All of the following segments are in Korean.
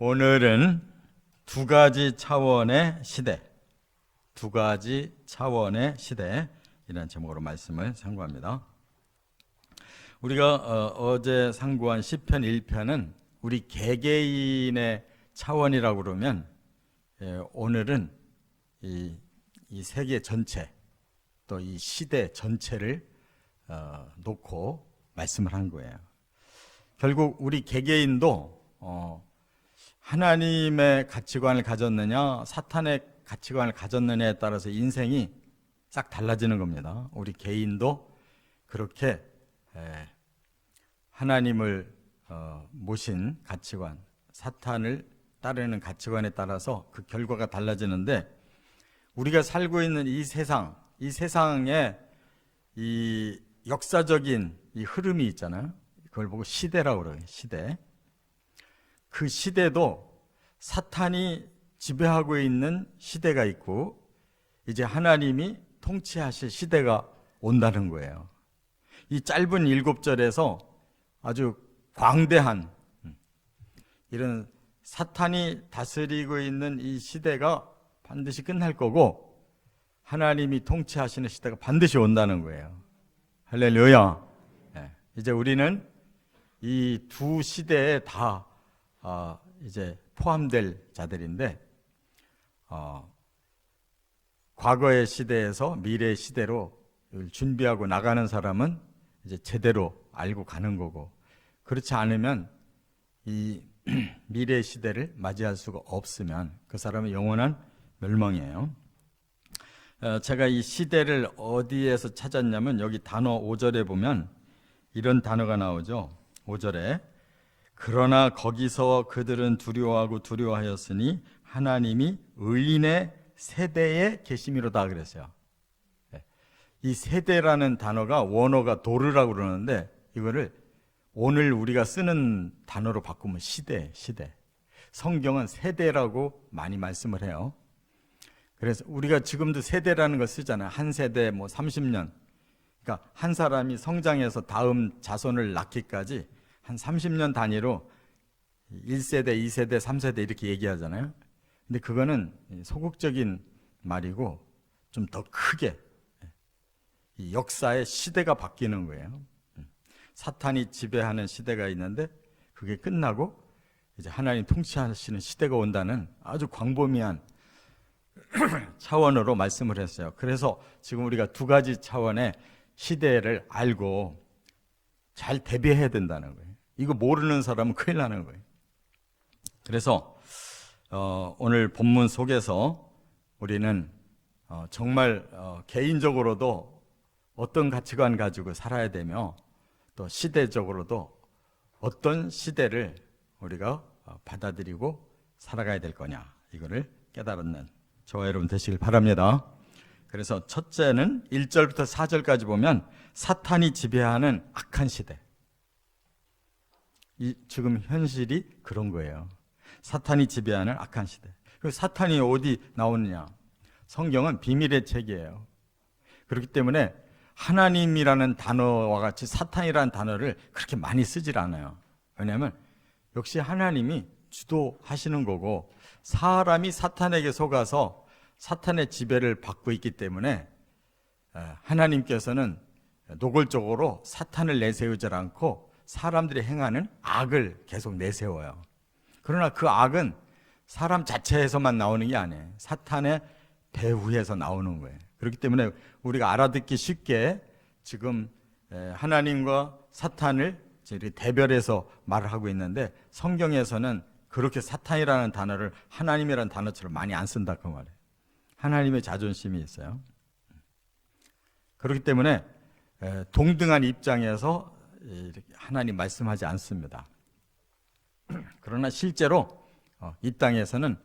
오늘은 두 가지 차원의 시대, 두 가지 차원의 시대 이라는 제목으로 말씀을 상고합니다. 우리가 어제 상고한 시편 1편은 우리 개개인의 차원이라고 그러면 오늘은 이 세계 전체 또 이 시대 전체를 놓고 말씀을 한 거예요. 결국 우리 개개인도 하나님의 가치관을 가졌느냐 사탄의 가치관을 가졌느냐에 따라서 인생이 싹 달라지는 겁니다. 우리 개인도 그렇게 하나님을 모신 가치관, 사탄을 따르는 가치관에 따라서 그 결과가 달라지는데, 우리가 살고 있는 이 세상에 이 역사적인 이 흐름이 있잖아요. 그걸 보고 시대라고 그래요. 시대. 그 시대도 사탄이 지배하고 있는 시대가 있고 이제 하나님이 통치하실 시대가 온다는 거예요. 이 짧은 7절에서 아주 광대한 이런 사탄이 다스리고 있는 이 시대가 반드시 끝날 거고 하나님이 통치하시는 시대가 반드시 온다는 거예요. 할렐루야. 이제 우리는 이 두 시대에 다 이제 포함될 자들인데, 과거의 시대에서 미래의 시대로 준비하고 나가는 사람은 이제 제대로 알고 가는 거고, 그렇지 않으면 이 미래의 시대를 맞이할 수가 없으면 그 사람은 영원한 멸망이에요. 제가 이 시대를 어디에서 찾았냐면 여기 단어 5절에 보면 이런 단어가 나오죠. 5절에 그러나 거기서 그들은 두려워하였으니 하나님이 의인의 세대에 계심이로다 그랬어요. 이 세대라는 단어가 원어가 도르라고 그러는데 이거를 오늘 우리가 쓰는 단어로 바꾸면 시대. 성경은 세대라고 많이 말씀을 해요. 그래서 우리가 지금도 세대라는 걸 쓰잖아요. 한 세대 30년. 그러니까 한 사람이 성장해서 다음 자손을 낳기까지 한 30년 단위로 1세대, 2세대, 3세대 이렇게 얘기하잖아요. 근데 그거는 소극적인 말이고 좀 더 크게 이 역사의 시대가 바뀌는 거예요. 사탄이 지배하는 시대가 있는데 그게 끝나고 이제 하나님 통치하시는 시대가 온다는 아주 광범위한 차원으로 말씀을 했어요. 그래서 지금 우리가 두 가지 차원의 시대를 알고 잘 대비해야 된다는 거예요. 이거 모르는 사람은 큰일 나는 거예요. 그래서 오늘 본문 속에서 우리는 정말 개인적으로도 어떤 가치관 가지고 살아야 되며 또 시대적으로도 어떤 시대를 우리가 받아들이고 살아가야 될 거냐, 이거를 깨달는 저와 여러분 되시길 바랍니다. 그래서 첫째는 1절부터 4절까지 보면 사탄이 지배하는 악한 시대. 지금 현실이 그런 거예요. 사탄이 지배하는 악한 시대. 그 사탄이 어디 나오느냐? 성경은 비밀의 책이에요. 그렇기 때문에 하나님이라는 단어와 같이 사탄이라는 단어를 그렇게 많이 쓰질 않아요. 왜냐하면 역시 하나님이 주도하시는 거고 사람이 사탄에게 속아서 사탄의 지배를 받고 있기 때문에 하나님께서는 노골적으로 사탄을 내세우지 않고 사람들이 행하는 악을 계속 내세워요. 그러나 그 악은 사람 자체에서만 나오는 게 아니에요. 사탄의 배후에서 나오는 거예요. 그렇기 때문에 우리가 알아듣기 쉽게 지금 하나님과 사탄을 대별해서 말을 하고 있는데 성경에서는 그렇게 사탄이라는 단어를 하나님이라는 단어처럼 많이 안 쓴다 그 말이에요. 하나님의 자존심이 있어요. 그렇기 때문에 동등한 입장에서 하나님 말씀하지 않습니다. 그러나 실제로 이 땅에서는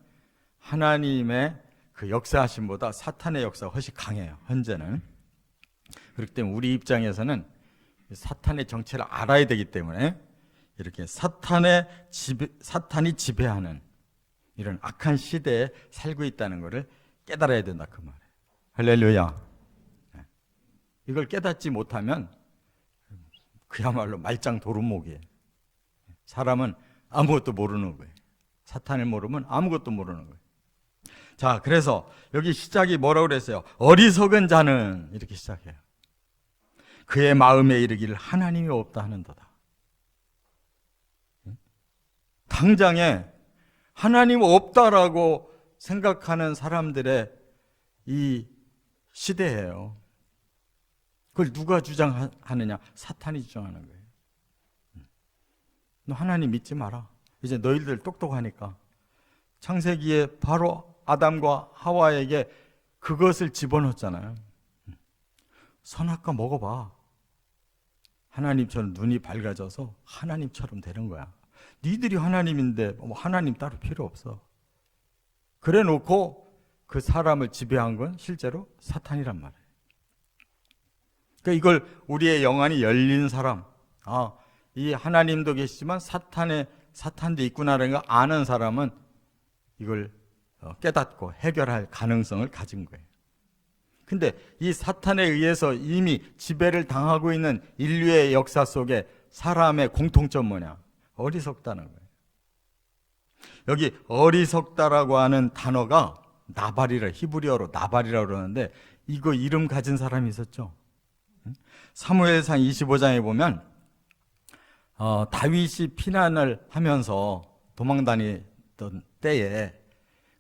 하나님의 그 역사하심보다 사탄의 역사가 훨씬 강해요. 현재는. 그렇기 때문에 우리 입장에서는 사탄의 정체를 알아야 되기 때문에 이렇게 사탄이 지배하는 이런 악한 시대에 살고 있다는 것을 깨달아야 된다 그 말이에요. 할렐루야. 이걸 깨닫지 못하면 그야말로 말짱 도루묵이에요. 사람은 아무것도 모르는 거예요. 사탄을 모르면 아무것도 모르는 거예요. 자, 그래서 여기 시작이 뭐라고 그랬어요? 어리석은 자는 이렇게 시작해요. 그의 마음에 이르기를 하나님이 없다 하는도다. 당장에 하나님 없다라고 생각하는 사람들의 이 시대예요. 그걸 누가 주장하느냐? 사탄이 주장하는 거예요. 너 하나님 믿지 마라. 이제 너희들 똑똑하니까. 창세기에 바로 아담과 하와에게 그것을 집어넣었잖아요. 선악과 먹어봐. 하나님처럼 눈이 밝아져서 하나님처럼 되는 거야. 니들이 하나님인데 뭐 하나님 따로 필요 없어. 그래 놓고 그 사람을 지배한 건 실제로 사탄이란 말이에요. 그러니까 이걸 우리의 영안이 열린 사람, 이 하나님도 계시지만 사탄도 있구나라는 걸 아는 사람은 이걸 깨닫고 해결할 가능성을 가진 거예요. 근데 이 사탄에 의해서 이미 지배를 당하고 있는 인류의 역사 속에 사람의 공통점 뭐냐? 어리석다는 거예요. 여기 어리석다라고 하는 단어가 나발이라, 히브리어로 나발이라고 그러는데 이거 이름 가진 사람이 있었죠. 사무엘상 25장에 보면 다윗이 피난을 하면서 도망다니던 때에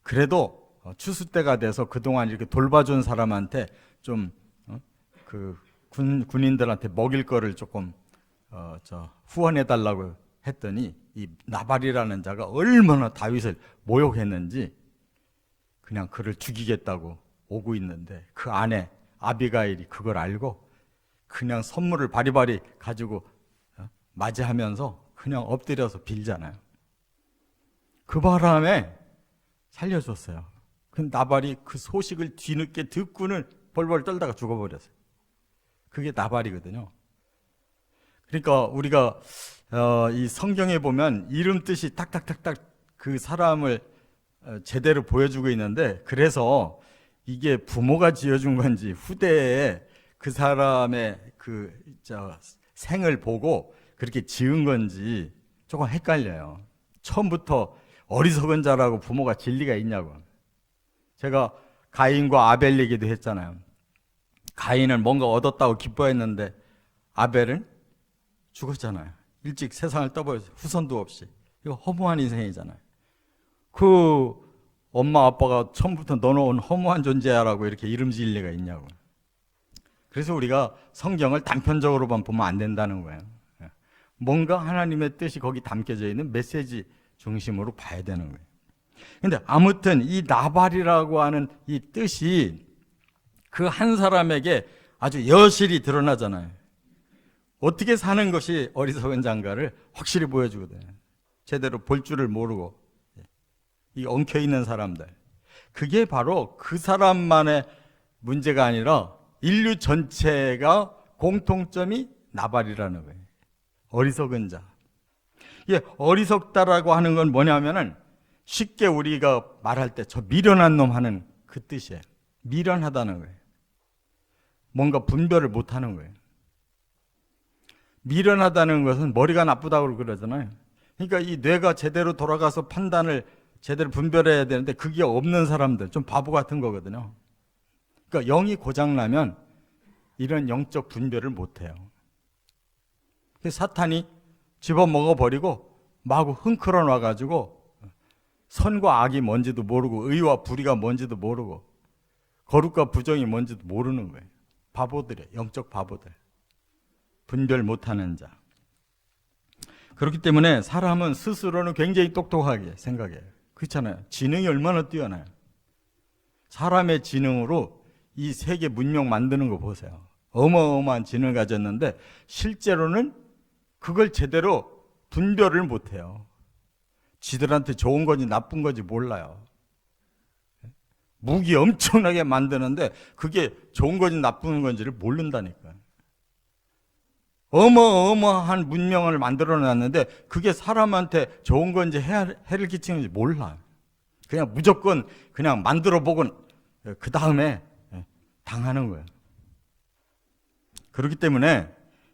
그래도 추수 때가 돼서 그동안 이렇게 돌봐준 사람한테 좀 군인들한테 먹일 거를 조금 후원해 달라고 했더니 이 나발이라는 자가 얼마나 다윗을 모욕했는지 그냥 그를 죽이겠다고 오고 있는데 그 아내 아비가일이 그걸 알고 그냥 선물을 바리바리 가지고 맞이하면서 그냥 엎드려서 빌잖아요. 그 바람에 살려줬어요. 그 나발이 그 소식을 뒤늦게 듣고는 벌벌 떨다가 죽어버렸어요. 그게 나발이거든요. 그러니까 우리가 이 성경에 보면 이름 뜻이 딱딱딱딱 그 사람을 제대로 보여주고 있는데 그래서 이게 부모가 지어준 건지 후대에 그 사람의 생을 보고 그렇게 지은 건지 조금 헷갈려요. 처음부터 어리석은 자라고 부모가 진리가 있냐고. 제가 가인과 아벨 얘기도 했잖아요. 가인은 뭔가 얻었다고 기뻐했는데 아벨은 죽었잖아요. 일찍 세상을 떠버려서 후손도 없이. 이거 허무한 인생이잖아요. 그 엄마 아빠가 처음부터 너는 허무한 존재야라고 이렇게 이름 지을 리가 있냐고. 그래서 우리가 성경을 단편적으로만 보면 안 된다는 거예요. 뭔가 하나님의 뜻이 거기 담겨져 있는 메시지 중심으로 봐야 되는 거예요. 근데 아무튼 이 나발이라고 하는 이 뜻이 그 한 사람에게 아주 여실히 드러나잖아요. 어떻게 사는 것이 어리석은 자인가를 확실히 보여주거든요. 제대로 볼 줄을 모르고 이 엉켜있는 사람들. 그게 바로 그 사람만의 문제가 아니라 인류 전체가 공통점이 나발이라는 거예요. 어리석은 자. 예, 어리석다라고 하는 건 뭐냐면은 쉽게 우리가 말할 때 저 미련한 놈 하는 그 뜻이에요. 미련하다는 거예요. 뭔가 분별을 못 하는 거예요. 미련하다는 것은 머리가 나쁘다고 그러잖아요. 그러니까 이 뇌가 제대로 돌아가서 판단을 제대로 분별해야 되는데 그게 없는 사람들, 좀 바보 같은 거거든요. 그러니까 영이 고장나면 이런 영적 분별을 못 해요. 사탄이 집어먹어버리고 마구 흥클어 놔가지고 선과 악이 뭔지도 모르고 의와 불의가 뭔지도 모르고 거룩과 부정이 뭔지도 모르는 거예요. 바보들이에요. 영적 바보들. 분별 못하는 자. 그렇기 때문에 사람은 스스로는 굉장히 똑똑하게 생각해요. 그렇잖아요. 지능이 얼마나 뛰어나요. 사람의 지능으로 이 세계 문명 만드는 거 보세요. 어마어마한 지능을 가졌는데 실제로는 그걸 제대로 분별을 못해요. 지들한테 좋은 건지 나쁜 건지 몰라요. 무기 엄청나게 만드는데 그게 좋은 건지 나쁜 건지를 모른다니까요. 어마어마한 문명을 만들어 놨는데 그게 사람한테 좋은 건지 해를 끼치는지 몰라요. 그냥 무조건 그냥 만들어 보고 그 다음에 당하는 거예요. 그렇기 때문에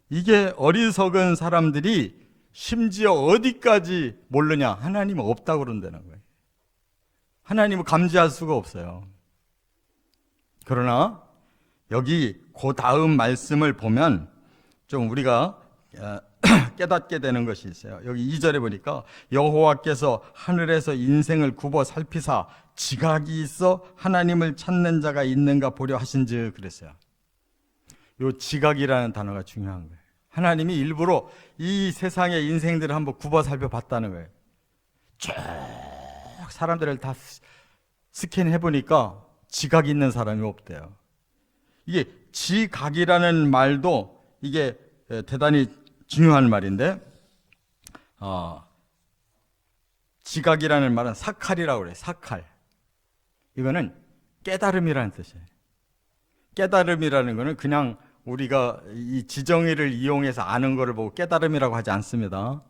이게 어리석은 사람들이 심지어 어디까지 모르냐? 하나님은 없다고 그런다는 거예요. 하나님은 감지할 수가 없어요. 그러나 여기 그 다음 말씀을 보면 좀 우리가 깨닫게 되는 것이 있어요. 여기 2절에 보니까 여호와께서 하늘에서 인생을 굽어 살피사 지각이 있어 하나님을 찾는 자가 있는가 보려 하신즉 그랬어요. 요 지각이라는 단어가 중요한 거예요. 하나님이 일부러 이 세상의 인생들을 한번 굽어 살펴봤다는 거예요. 쭉 사람들을 다 스캔해 보니까 지각이 있는 사람이 없대요. 이게 지각이라는 말도 이게 대단히 중요한 말인데, 지각이라는 말은 사칼이라고 그래요. 사칼. 이거는 깨달음이라는 뜻이에요. 깨달음이라는 거는 그냥 우리가 이 지정의를 이용해서 아는 것을 보고 깨달음이라고 하지 않습니다.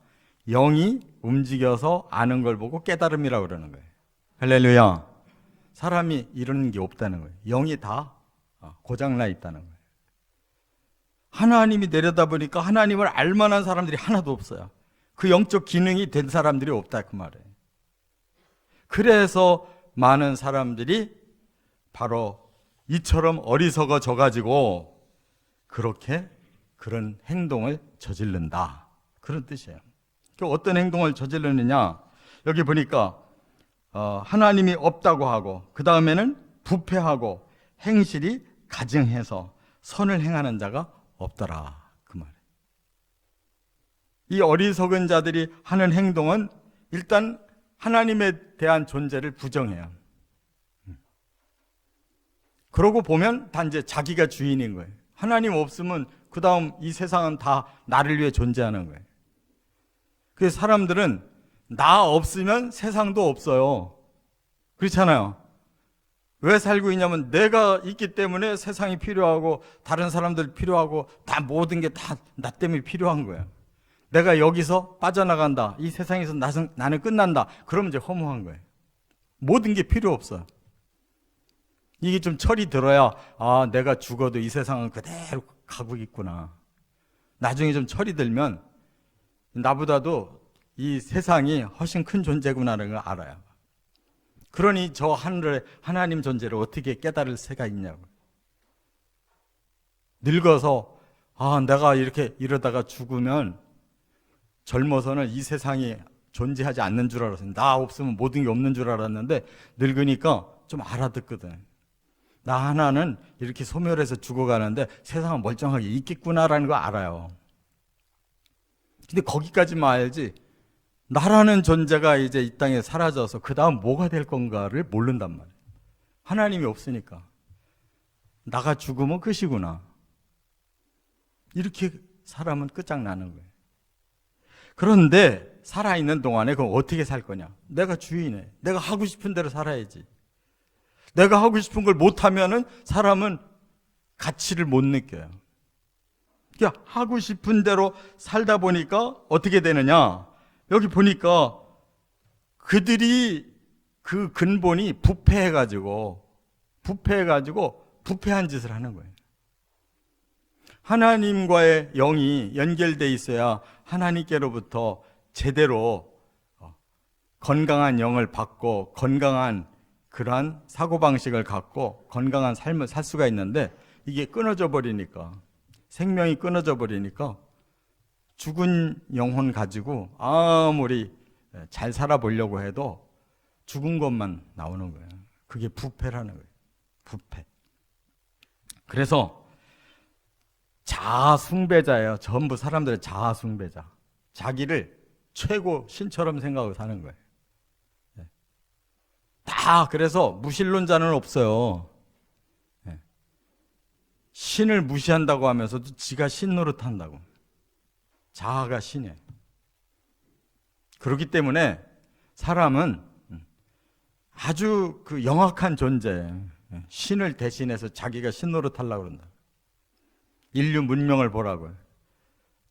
영이 움직여서 아는 걸 보고 깨달음이라고 그러는 거예요. 할렐루야. 사람이 이런 게 없다는 거예요. 영이 다 고장나 있다는 거예요. 하나님이 내려다보니까 하나님을 알만한 사람들이 하나도 없어요. 그 영적 기능이 된 사람들이 없다 그 말이에요. 그래서 많은 사람들이 바로 이처럼 어리석어져 가지고 그렇게 그런 행동을 저지른다 그런 뜻이에요. 어떤 행동을 저지르느냐, 여기 보니까 하나님이 없다고 하고 그 다음에는 부패하고 행실이 가증해서 선을 행하는 자가 없더라 그 말이에요. 이 어리석은 자들이 하는 행동은 일단 하나님에 대한 존재를 부정해요. 그러고 보면 다 이제 자기가 주인인 거예요. 하나님 없으면 그 다음 이 세상은 다 나를 위해 존재하는 거예요. 그래서 사람들은 나 없으면 세상도 없어요. 그렇잖아요. 왜 살고 있냐면 내가 있기 때문에 세상이 필요하고 다른 사람들 필요하고 다 모든 게 다 나 때문에 필요한 거예요. 내가 여기서 빠져나간다, 이 세상에서 나는 끝난다, 그러면 이제 허무한 거예요. 모든 게 필요 없어요. 이게 좀 철이 들어야 내가 죽어도 이 세상은 그대로 가고 있구나. 나중에 좀 철이 들면 나보다도 이 세상이 훨씬 큰 존재구나라는 걸 알아요. 그러니 저 하늘의 하나님 존재를 어떻게 깨달을 새가 있냐고. 늙어서 내가 이렇게 이러다가 죽으면 젊어서는 이 세상이 존재하지 않는 줄 알았어요. 나 없으면 모든 게 없는 줄 알았는데 늙으니까 좀 알아듣거든. 나 하나는 이렇게 소멸해서 죽어가는데 세상은 멀쩡하게 있겠구나라는 거 알아요. 근데 거기까지만 알지 나라는 존재가 이제 이 땅에 사라져서 그 다음 뭐가 될 건가를 모른단 말이에요. 하나님이 없으니까 나가 죽으면 끝이구나, 이렇게 사람은 끝장나는 거예요. 그런데 살아있는 동안에 그럼 어떻게 살 거냐? 내가 주인이네. 내가 하고 싶은 대로 살아야지. 내가 하고 싶은 걸 못하면은 사람은 가치를 못 느껴요. 그러니까 하고 싶은 대로 살다 보니까 어떻게 되느냐? 여기 보니까 그들이 그 근본이 부패해가지고 부패한 짓을 하는 거예요. 하나님과의 영이 연결돼 있어야 하나님께로부터 제대로 건강한 영을 받고 건강한 그러한 사고방식을 갖고 건강한 삶을 살 수가 있는데, 이게 끊어져 버리니까, 생명이 끊어져 버리니까 죽은 영혼 가지고 아무리 잘 살아보려고 해도 죽은 것만 나오는 거예요. 그게 부패라는 거예요. 부패. 그래서 자아숭배자예요. 전부 사람들은 자아숭배자. 자기를 최고 신처럼 생각하고 사는 거예요. 다 그래서 무신론자는 없어요. 신을 무시한다고 하면서도 지가 신 노릇한다고. 자아가 신이에요. 그렇기 때문에 사람은 아주 그 영악한 존재예요. 신을 대신해서 자기가 신 노릇하려고 그런다. 인류 문명을 보라고요.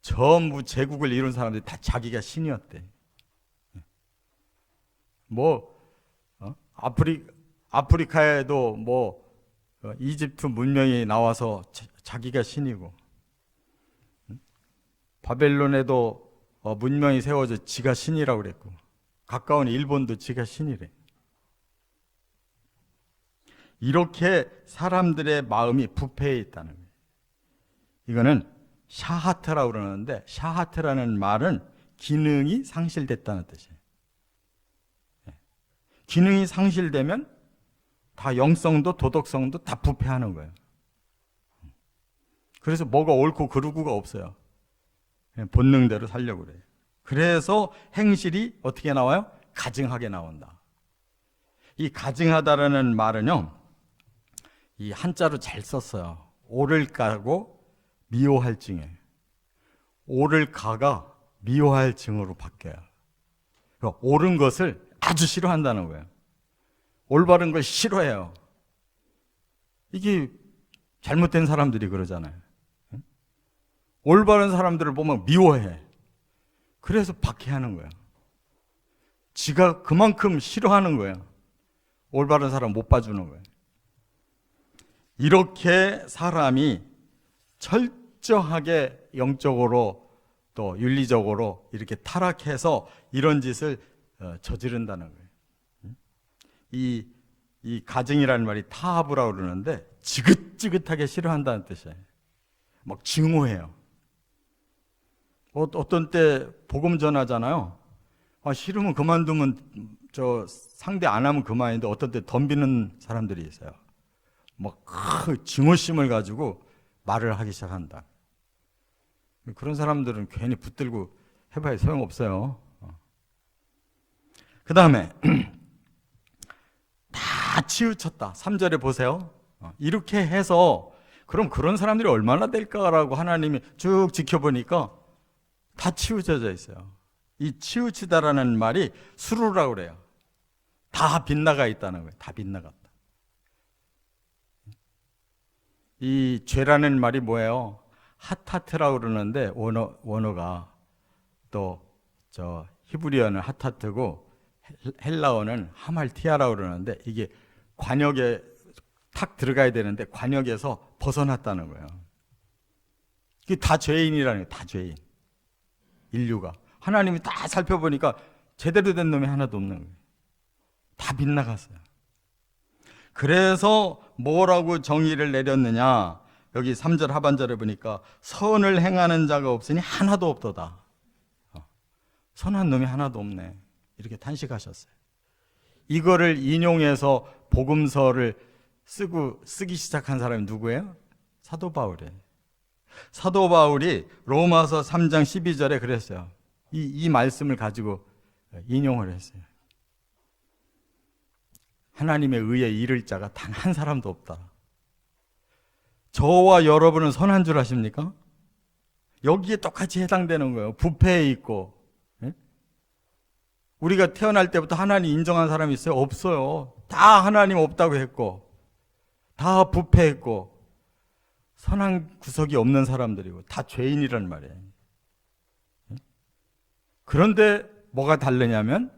전부 제국을 이룬 사람들이 다 자기가 신이었대. 아프리카에도 이집트 문명이 나와서 자기가 신이고, 바벨론에도 문명이 세워져 지가 신이라고 그랬고, 가까운 일본도 지가 신이래. 이렇게 사람들의 마음이 부패해 있다는 거예요. 이거는 샤하트라고 그러는데, 샤하트라는 말은 기능이 상실됐다는 뜻이에요. 기능이 상실되면 다 영성도 도덕성도 다 부패하는 거예요. 그래서 뭐가 옳고 그르고가 없어요. 그냥 본능대로 살려고 그래요. 그래서 행실이 어떻게 나와요? 가증하게 나온다. 이 가증하다라는 말은요, 이 한자로 잘 썼어요. 오를 까고 미워할 증에, 오를 가가 미워할 증으로 바뀌어요. 그러니까 옳은 것을 아주 싫어한다는 거예요. 올바른 걸 싫어해요. 이게 잘못된 사람들이 그러잖아요. 올바른 사람들을 보면 미워해. 그래서 박해하는 거예요. 지가 그만큼 싫어하는 거예요. 올바른 사람 못 봐주는 거예요. 이렇게 사람이 철저하게 영적으로 또 윤리적으로 이렇게 타락해서 이런 짓을 저지른다는 거예요. 이 가증이라는 말이 타하부라고 그러는데 지긋지긋하게 싫어한다는 뜻이에요. 막 증오해요. 어떤 때 복음 전하잖아요. 싫으면 그만두면 저 상대 안 하면 그만인데 어떤 때 덤비는 사람들이 있어요. 막 증오심을 가지고 말을 하기 시작한다. 그런 사람들은 괜히 붙들고 해봐야 소용없어요. 그 다음에 다 치우쳤다. 3절에 보세요. 이렇게 해서 그럼 그런 사람들이 얼마나 될까라고 하나님이 쭉 지켜보니까 다 치우쳐져 있어요. 이 치우치다라는 말이 수루라고 그래요. 다 빗나가 있다는 거예요. 다 빗나갔다. 이 죄라는 말이 뭐예요? 하타트라고 그러는데 원어가 또 저 히브리어는 하타트고 헬라어는 하말티아라고 그러는데 이게 관역에 탁 들어가야 되는데 관역에서 벗어났다는 거예요. 이게 다 죄인이라는 거예요. 다 죄인. 인류가. 하나님이 다 살펴보니까 제대로 된 놈이 하나도 없는 거예요. 다 빗나갔어요. 그래서 뭐라고 정의를 내렸느냐? 여기 3절 하반절에 보니까 선을 행하는 자가 없으니 하나도 없도다. 선한 놈이 하나도 없네. 이렇게 탄식하셨어요. 이거를 인용해서 복음서를 쓰기 시작한 사람이 누구예요? 사도 바울이에요. 사도 바울이 로마서 3장 12절에 그랬어요. 이 말씀을 가지고 인용을 했어요. 하나님의 의에 이를 자가 단 한 사람도 없다. 저와 여러분은 선한 줄 아십니까? 여기에 똑같이 해당되는 거예요. 부패에 있고. 우리가 태어날 때부터 하나님 인정한 사람이 있어요? 없어요. 다 하나님 없다고 했고, 다 부패했고, 선한 구석이 없는 사람들이고, 다 죄인이란 말이에요. 그런데 뭐가 다르냐면,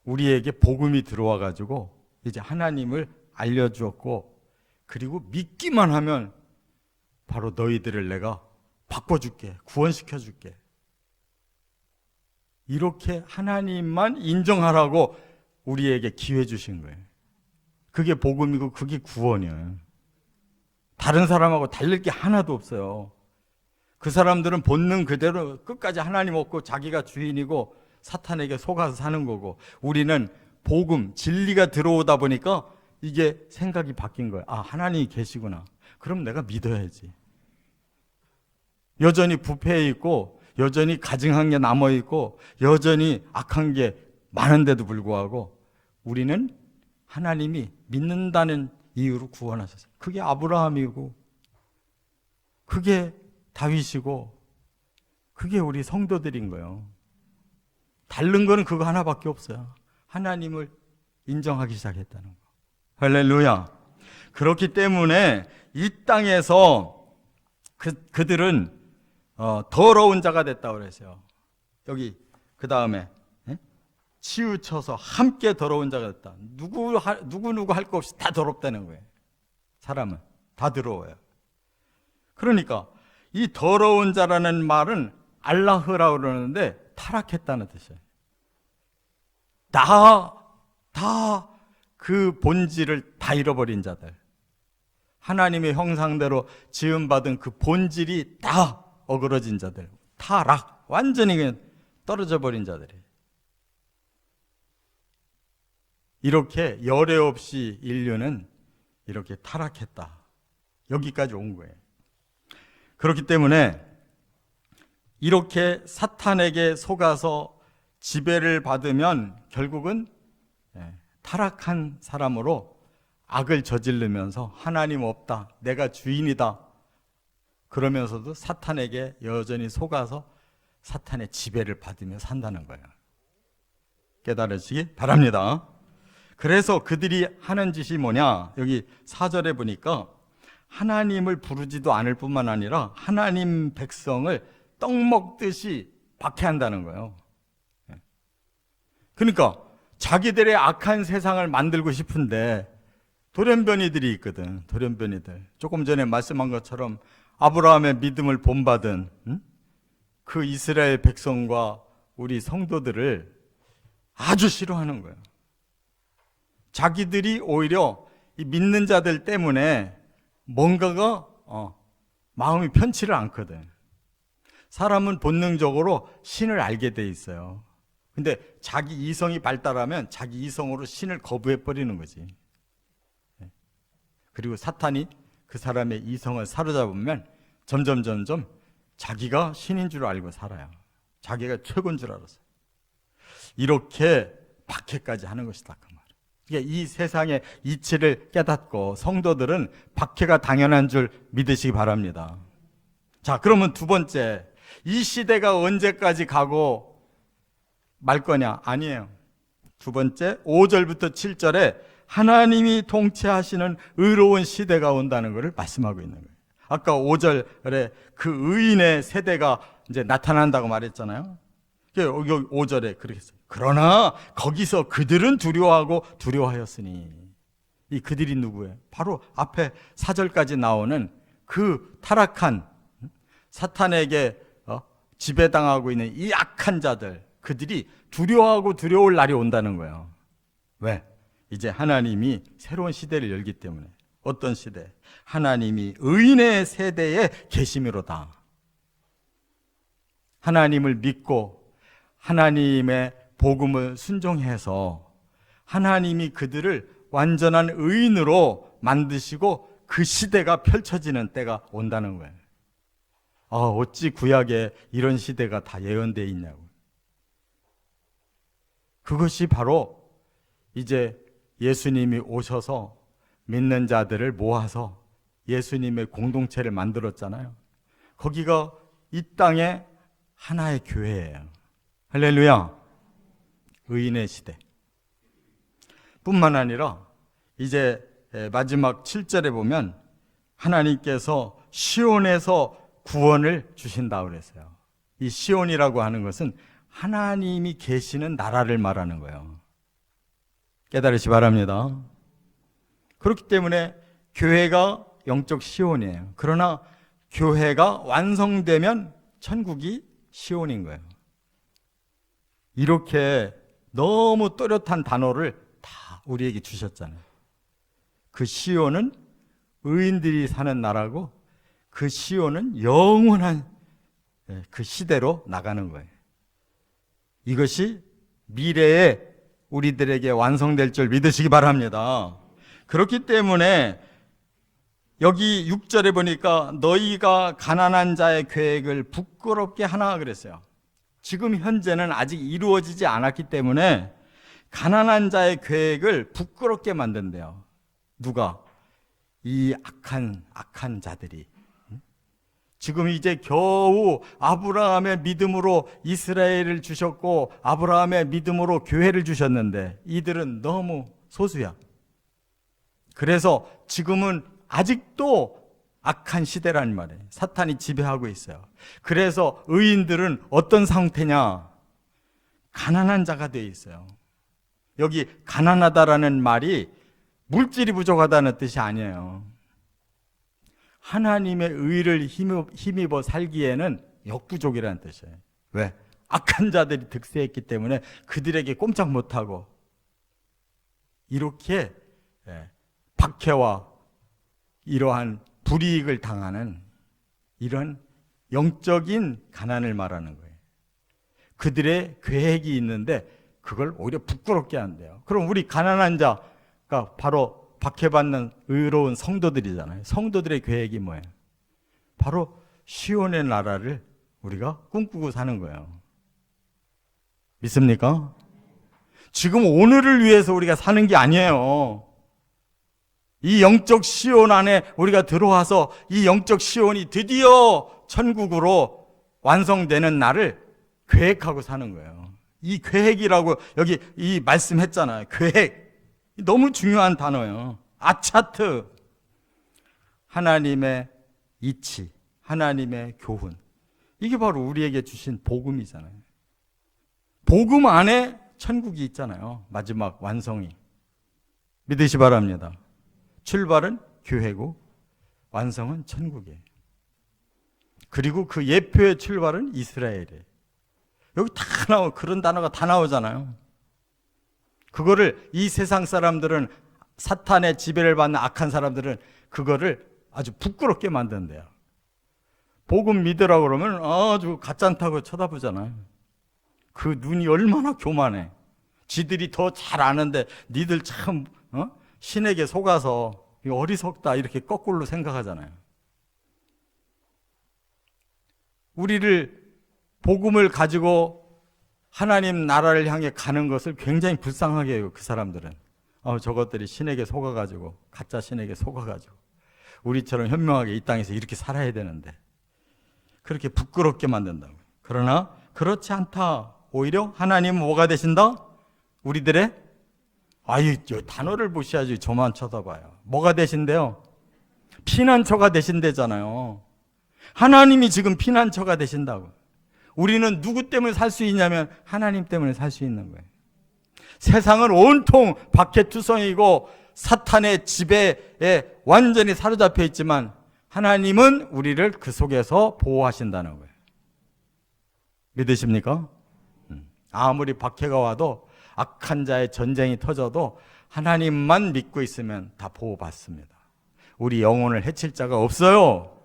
우리에게 복음이 들어와 가지고 이제 하나님을 알려주었고, 그리고 믿기만 하면 바로 너희들을 내가 바꿔줄게, 구원시켜줄게. 이렇게 하나님만 인정하라고 우리에게 기회 주신 거예요. 그게 복음이고 그게 구원이에요. 다른 사람하고 다를 게 하나도 없어요. 그 사람들은 본능 그대로 끝까지 하나님 없고 자기가 주인이고 사탄에게 속아서 사는 거고, 우리는 복음, 진리가 들어오다 보니까 이게 생각이 바뀐 거예요. 아, 하나님이 계시구나. 그럼 내가 믿어야지. 여전히 부패해 있고, 여전히 가증한 게 남아있고, 여전히 악한 게 많은데도 불구하고 우리는 하나님이 믿는다는 이유로 구원하셨어요. 그게 아브라함이고, 그게 다윗이고, 그게 우리 성도들인 거예요. 다른 거는 그거 하나밖에 없어요. 하나님을 인정하기 시작했다는 거. 할렐루야. 그렇기 때문에 이 땅에서 그들은 더러운 자가 됐다고 그랬어요. 여기 그 다음에 치우쳐서 함께 더러운 자가 됐다. 누구 할 거 없이 다 더럽다는 거예요. 사람은 다 더러워요. 그러니까 이 더러운 자라는 말은 알라흐라고 그러는데 타락했다는 뜻이에요. 다 그 본질을 다 잃어버린 자들, 하나님의 형상대로 지음받은 그 본질이 다 어그러진 자들, 타락, 완전히 그냥 떨어져 버린 자들이에요. 이렇게 열애 없이 인류는 이렇게 타락했다. 여기까지 온 거예요. 그렇기 때문에 이렇게 사탄에게 속아서 지배를 받으면 결국은 타락한 사람으로 악을 저지르면서 하나님 없다, 내가 주인이다, 그러면서도 사탄에게 여전히 속아서 사탄의 지배를 받으며 산다는 거예요. 깨달으시기 바랍니다. 그래서 그들이 하는 짓이 뭐냐, 여기 4절에 보니까 하나님을 부르지도 않을 뿐만 아니라 하나님 백성을 떡 먹듯이 박해한다는 거예요. 그러니까 자기들의 악한 세상을 만들고 싶은데 돌연변이들이 있거든. 돌연변이들. 조금 전에 말씀한 것처럼 아브라함의 믿음을 본받은 그 이스라엘 백성과 우리 성도들을 아주 싫어하는 거예요. 자기들이 오히려 이 믿는 자들 때문에 뭔가가 마음이 편치를 않거든. 사람은 본능적으로 신을 알게 돼 있어요. 근데 자기 이성이 발달하면 자기 이성으로 신을 거부해 버리는 거지. 그리고 사탄이 그 사람의 이성을 사로잡으면 점점 자기가 신인 줄 알고 살아요. 자기가 최고인 줄 알았어요. 이렇게 박해까지 하는 것이다 그 말. 그러니까 이 세상의 이치를 깨닫고 성도들은 박해가 당연한 줄 믿으시기 바랍니다. 자, 그러면 두 번째, 이 시대가 언제까지 가고 말 거냐? 아니에요. 두 번째, 5절부터 7절에 하나님이 통치하시는 의로운 시대가 온다는 것을 말씀하고 있는 거예요. 아까 5절에 그 의인의 세대가 이제 나타난다고 말했잖아요. 여기 5절에 그렇게 했어요. 그러나 거기서 그들은 두려워하였으니, 이 그들이 누구예요? 바로 앞에 4절까지 나오는 그 타락한 사탄에게 지배당하고 있는 이 악한 자들, 그들이 두려워올 날이 온다는 거예요. 왜? 이제 하나님이 새로운 시대를 열기 때문에. 어떤 시대? 하나님이 의인의 세대에 계심이로다. 하나님을 믿고 하나님의 복음을 순종해서 하나님이 그들을 완전한 의인으로 만드시고 그 시대가 펼쳐지는 때가 온다는 거예요. 어찌 구약에 이런 시대가 다 예언되어 있냐고. 그것이 바로 이제 예수님이 오셔서 믿는 자들을 모아서 예수님의 공동체를 만들었잖아요. 거기가 이 땅의 하나의 교회예요. 할렐루야. 의인의 시대 뿐만 아니라 이제 마지막 7절에 보면 하나님께서 시온에서 구원을 주신다고 그랬어요. 이 시온이라고 하는 것은 하나님이 계시는 나라를 말하는 거예요. 깨달으시 바랍니다. 그렇기 때문에 교회가 영적 시온이에요. 그러나 교회가 완성되면 천국이 시온인 거예요. 이렇게 너무 또렷한 단어를 다 우리에게 주셨잖아요. 그 시온은 의인들이 사는 나라고 그 시온은 영원한 그 시대로 나가는 거예요. 이것이 미래에 우리들에게 완성될 줄 믿으시기 바랍니다. 그렇기 때문에 여기 6절에 보니까 너희가 가난한 자의 계획을 부끄럽게 하나 그랬어요. 지금 현재는 아직 이루어지지 않았기 때문에 가난한 자의 계획을 부끄럽게 만든대요. 누가? 이 악한 자들이. 지금 이제 겨우 아브라함의 믿음으로 이스라엘을 주셨고 아브라함의 믿음으로 교회를 주셨는데 이들은 너무 소수야. 그래서 지금은 아직도 악한 시대라는 말이에요. 사탄이 지배하고 있어요. 그래서 의인들은 어떤 상태냐? 가난한 자가 되어 있어요. 여기 가난하다라는 말이 물질이 부족하다는 뜻이 아니에요. 하나님의 의를 힘입어 살기에는 역부족이라는 뜻이에요. 왜? 악한 자들이 득세했기 때문에 그들에게 꼼짝 못하고 이렇게 박해와 이러한 불이익을 당하는 이런 영적인 가난을 말하는 거예요. 그들의 계획이 있는데 그걸 오히려 부끄럽게 한대요. 그럼 우리 가난한 자가 바로 박해받는 의로운 성도들이잖아요. 성도들의 계획이 뭐예요? 바로 시온의 나라를 우리가 꿈꾸고 사는 거예요. 믿습니까? 지금 오늘을 위해서 우리가 사는 게 아니에요. 이 영적 시온 안에 우리가 들어와서 이 영적 시온이 드디어 천국으로 완성되는 날을 계획하고 사는 거예요. 이 계획이라고 여기 이 말씀했잖아요. 계획. 너무 중요한 단어예요. 아차트. 하나님의 이치, 하나님의 교훈. 이게 바로 우리에게 주신 복음이잖아요. 복음 안에 천국이 있잖아요. 마지막 완성이. 믿으시 바랍니다. 출발은 교회고 완성은 천국이에요. 그리고 그 예표의 출발은 이스라엘이에요. 여기 다 그런 단어가 다 나오잖아요. 그거를 이 세상 사람들은, 사탄의 지배를 받는 악한 사람들은 그거를 아주 부끄럽게 만든대요. 복음 믿으라고 그러면 아주 가짠다고 쳐다보잖아요. 그 눈이 얼마나 교만해. 지들이 더 잘 아는데 니들 참 신에게 속아서 어리석다 이렇게 거꾸로 생각하잖아요. 우리를 복음을 가지고 하나님 나라를 향해 가는 것을 굉장히 불쌍하게 해요. 그 사람들은 저것들이 신에게 속아가지고, 가짜 신에게 속아가지고 우리처럼 현명하게 이 땅에서 이렇게 살아야 되는데 그렇게 부끄럽게 만든다고. 그러나 그렇지 않다. 오히려 하나님은 뭐가 되신다? 우리들의 단어를 보셔야지. 저만 쳐다봐요. 뭐가 되신대요? 피난처가 되신대잖아요. 하나님이 지금 피난처가 되신다고. 우리는 누구 때문에 살 수 있냐면 하나님 때문에 살 수 있는 거예요. 세상은 온통 박해투성이고 사탄의 지배에 완전히 사로잡혀 있지만 하나님은 우리를 그 속에서 보호하신다는 거예요. 믿으십니까? 아무리 박해가 와도 악한 자의 전쟁이 터져도 하나님만 믿고 있으면 다 보호받습니다. 우리 영혼을 해칠 자가 없어요.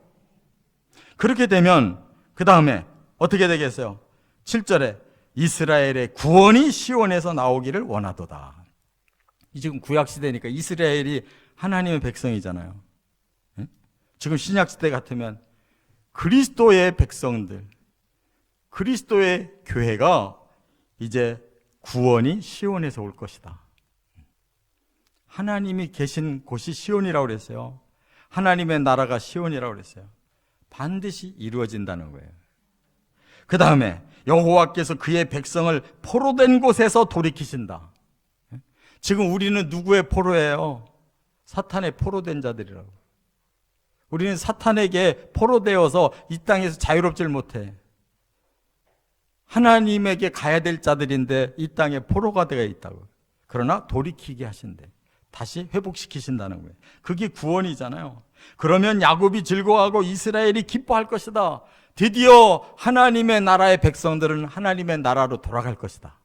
그렇게 되면 그 다음에 어떻게 되겠어요? 7절에 이스라엘의 구원이 시온에서 나오기를 원하도다. 지금 구약시대니까 이스라엘이 하나님의 백성이잖아요. 지금 신약시대 같으면 그리스도의 백성들, 그리스도의 교회가 이제 구원이 시온에서 올 것이다. 하나님이 계신 곳이 시온이라고 그랬어요. 하나님의 나라가 시온이라고 그랬어요. 반드시 이루어진다는 거예요. 그 다음에 여호와께서 그의 백성을 포로된 곳에서 돌이키신다. 지금 우리는 누구의 포로예요? 사탄의 포로된 자들이라고. 우리는 사탄에게 포로되어서 이 땅에서 자유롭질 못해. 하나님에게 가야 될 자들인데 이 땅에 포로가 되어 있다고. 그러나 돌이키게 하신대. 다시 회복시키신다는 거예요. 그게 구원이잖아요. 그러면 야곱이 즐거워하고 이스라엘이 기뻐할 것이다. 드디어 하나님의 나라의 백성들은 하나님의 나라로 돌아갈 것이다.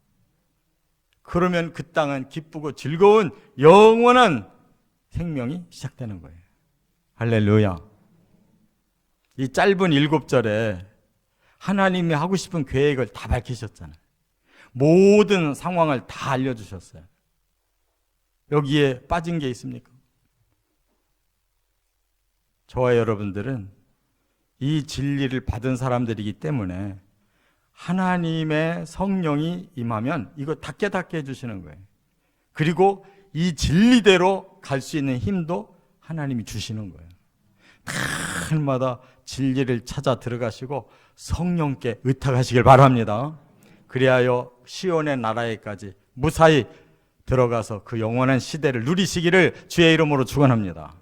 그러면 그 땅은 기쁘고 즐거운 영원한 생명이 시작되는 거예요. 할렐루야. 이 짧은 7절에 하나님이 하고 싶은 계획을 다 밝히셨잖아요. 모든 상황을 다 알려주셨어요. 여기에 빠진 게 있습니까? 저와 여러분들은 이 진리를 받은 사람들이기 때문에 하나님의 성령이 임하면 이거 다 깨닫게 해주시는 거예요. 그리고 이 진리대로 갈 수 있는 힘도 하나님이 주시는 거예요. 날마다 진리를 찾아 들어가시고 성령께 의탁하시길 바랍니다. 그리하여 시온의 나라에까지 무사히 들어가서 그 영원한 시대를 누리시기를 주의 이름으로 축원합니다.